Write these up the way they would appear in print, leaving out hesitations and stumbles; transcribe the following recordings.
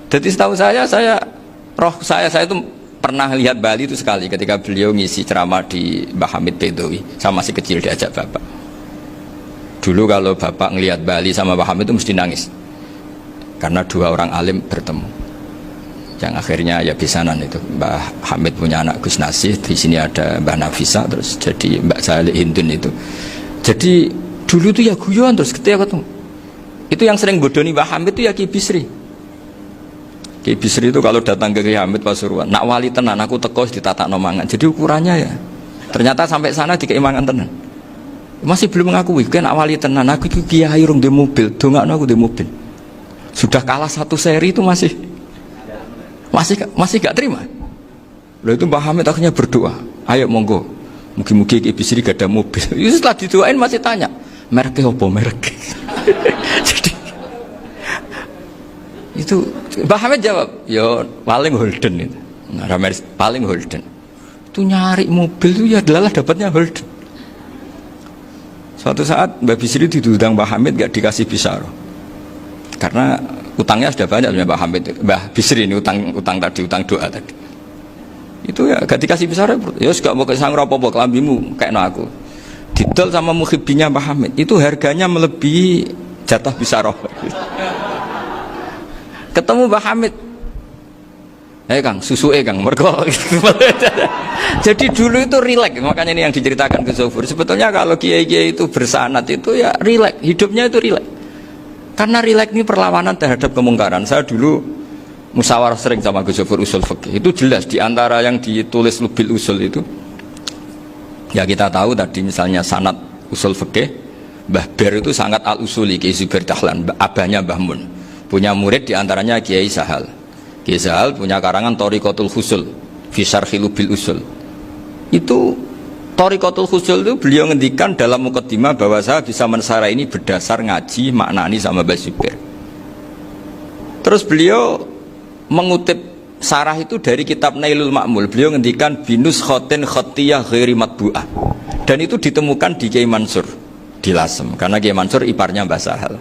Jadi setahu saya itu pernah lihat Bali itu sekali ketika beliau ngisi ceramah di Mbah Hamid Bedowi. Saya masih kecil diajak bapak. Dulu kalau bapak ngelihat Bali sama Mbah Hamid itu mesti nangis karena dua orang alim bertemu. Yang akhirnya ya bisanan itu Mbah Hamid punya anak Gus Nasih, di sini ada Mbah Nafisa, terus jadi Mbak Salih Hindun itu. Jadi dulu itu ya guyon terus ketika ketemu. Itu yang sering bodoni Mbah Hamid itu ya Ki Bisri. Ki Bisri itu kalau datang ke Ki Hamid Pasuruan, nak wali tenan aku teko ditata nomangan. Jadi ukurannya ya ternyata sampai sana dikeimangan tenan. Masih belum mengakui kan nak wali tenan, aku itu kiai rung di mobil, dongakno aku di mobil. Sudah kalah satu seri itu masih gak terima. Lalu itu Mbah Hamid akhirnya berdoa, ayo monggo, mugi-mugi Ki Bisri gak ada mobil. Itu setelah didoain masih tanya, mereknya apa merek? Jadi itu Mbah Hamid jawab, yo paling Holden itu. Nah, paling Holden. Itu nyari mobil itu ya adalah dapatnya Holden. Suatu saat Mbah Bisri diundang Mbah Hamid gak dikasih bisyarah. Karena utangnya sudah banyak Mbah Hamid, Mbah Bisri ini utang doa tadi. Itu ya gak dikasih bisyarah, ya gak mau kesang apa-apa kelambimu kayak aku. Didol sama muhibbinya Mbah Hamid, itu harganya melebihi jatah bisyarah. Ketemu Mbah Hamid, Kang, susu Kang, mergo. Jadi dulu itu rileks, makanya ini yang diceritakan ke Zofur. Sebetulnya kalau kiai-kiai itu bersanad itu ya rileks, hidupnya itu rileks. Karena rileks ini perlawanan terhadap kemungkaran. Saya dulu musyawarah sering sama Gus Zofur usul fikih. Itu jelas di antara yang ditulis Lubil Usul itu. Ya kita tahu tadi misalnya sanad usul fikih, Mbah Ber itu sangat al-usuli Kiai Zubair Dahlan, abahnya Mbah Mun. Punya murid diantaranya Kiai Sahal. Kiai Sahal punya karangan Thariqatul Husul fi Syarhi Lubil Usul. Itu Thariqatul Husul itu beliau ngendikan dalam mukaddimah bahwa saya bisa mensarah ini berdasar ngaji maknani sama Mbah Zubair. Terus beliau mengutip sarah itu dari kitab Nailul Ma'mul. Beliau ngendikan binus khotin khotiyah ghairi matbu'ah. Dan itu ditemukan di Kiai Mansur di Lasem, karena Kiai Mansur iparnya Mbah Sahal.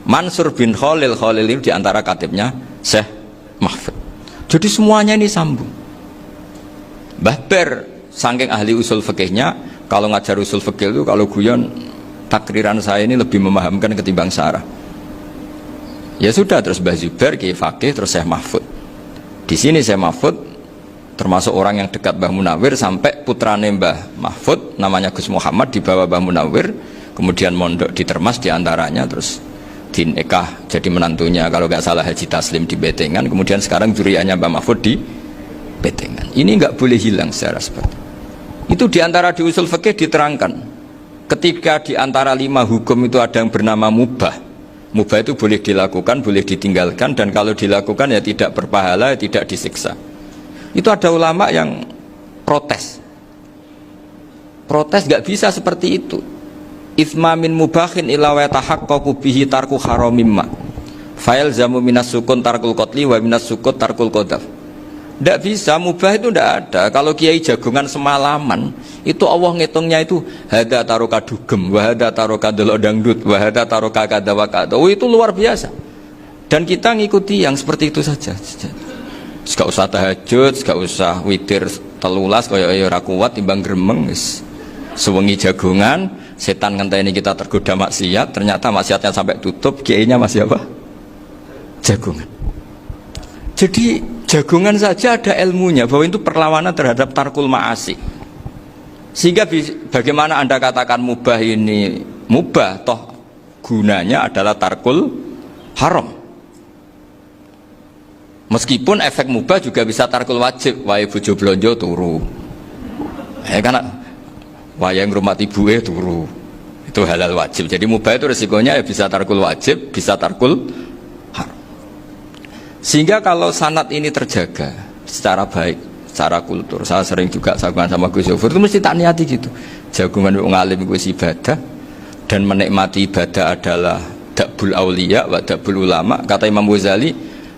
Mansur bin Khalil itu diantara katibnya Syekh Mahfud. Jadi semuanya ini sambung. Mbah Ber saking ahli usul fikihnya, kalau ngajar usul fikih itu kalau guyon takriran saya ini lebih memahamkan ketimbang sarah. Ya sudah, terus Mbah Zubair Kiai Fakih, terus Syekh Mahfud. Di sini Syekh Mahfud termasuk orang yang dekat Mbah Munawir, sampai putrane Mbah Mahfud namanya Gus Muhammad dibawa Mbah Munawir, kemudian mondok di Termas diantaranya, terus dinikah jadi menantunya kalau nggak salah Haji Taslim di Betengan, kemudian sekarang juriannya Mbah Mahfud di Betengan. Ini nggak boleh hilang secara seperti itu. Diantara di usul fikih diterangkan, ketika diantara 5 hukum itu ada yang bernama mubah. Mubah itu boleh dilakukan, boleh ditinggalkan, dan kalau dilakukan ya tidak berpahala, tidak disiksa. Itu ada ulama yang protes nggak bisa seperti itu. Ithma min mubahin illa wa tahaqqaqu bihi tarku haramimma fa'il zamu minas sukun tarkul qatli wa minas sukut tarkul qadaf. Tidak bisa, mubah itu tidak ada. Kalau kiai jagungan semalaman itu Allah ngitungnya itu hada taroka dugem, wahada taroka delok dangdut, wahada taroka kada wakada. Oh, itu luar biasa. Dan kita ngikuti yang seperti itu saja. Gak usah tahajud, gak usah witir telulas kaya ora kuat timbang gremeng. Sewengi jagungan, setan ngenteni kita tergoda maksiat, ternyata maksiatnya sampai tutup, kiainya masih apa? Jagungan. Jadi jagungan saja ada ilmunya bahwa itu perlawanan terhadap tarkul ma'asi. Sehingga bagaimana Anda katakan mubah ini mubah, toh gunanya adalah tarkul haram. Meskipun efek mubah juga bisa tarkul wajib, wae bojo blonjo turu. Karena wae ngrumati ibuke turu. Itu halal wajib. Jadi mubah itu resikonya ya bisa tarkul wajib, bisa tarkul haram. Sehingga kalau sanad ini terjaga secara baik, secara kultur, saya sering juga saguan sama Gus Zofur itu mesti tak niati gitu. Jagungan wong alim kuwi ibadah, dan menikmati ibadah adalah dabul auliya wa dabul ulama. Kata Imam Ghazali,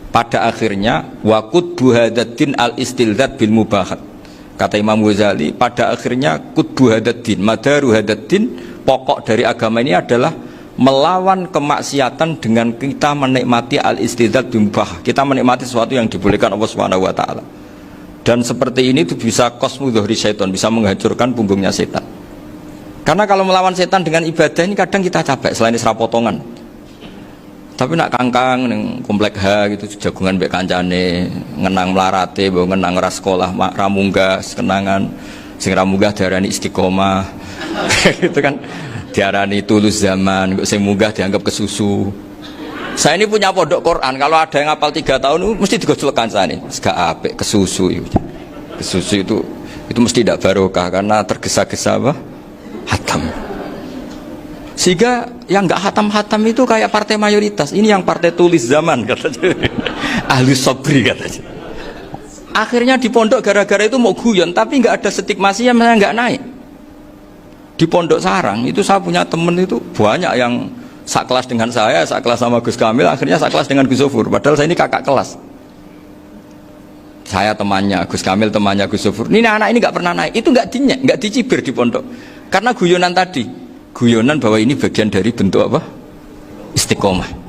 pada akhirnya waqud buhadatin al istilzat bil mubahat. Kata Imam Ghazali, pada akhirnya qutbu hadatin, madaru hadatin, pokok dari agama ini adalah melawan kemaksiatan dengan kita menikmati al-istidzad bimubah. Kita menikmati sesuatu yang dibolehkan Allah Subhanahu wa taala. Dan seperti ini itu bisa qasmu dhuhri syaitan, bisa menghancurkan punggungnya setan. Karena kalau melawan setan dengan ibadah ini kadang kita capek selain isra potongan. Tapi nak kangkang ning komplek H gitu jagungan mbek kancane, ngenang melarate, mbok ngenang ras sekolah, ramunggah, kenangan sing ramunggah diarani istiqomah. Gitu kan. Diarani tulus zaman, kok sing munggah dianggap kesusu. Saya ini punya pondok Quran, kalau ada yang hafal 3 tahun mesti digojolkan saya ini. Gak apik kesusu itu. Kesusu itu mesti tidak barokah karena tergesa-gesa apa? Hatam. Sehingga yang nggak hatam-hatam itu kayak partai mayoritas. Ini yang partai tulis zaman katanya. Ahli sabri katanya. Akhirnya di pondok gara-gara itu mau guyon, tapi nggak ada stigmasinya, malah nggak naik. Di pondok sarang itu saya punya temen itu banyak yang sekelas dengan saya, sekelas sama Gus Kamil, akhirnya sekelas dengan Gus Sofur. Padahal saya ini kakak kelas. Saya temannya Gus Kamil, temannya Gus Sofur. Ini anak ini nggak pernah naik. Itu nggak dinyek, nggak dicibir di pondok. Karena guyonan tadi, guyonan bahwa ini bagian dari bentuk apa? Istiqomah.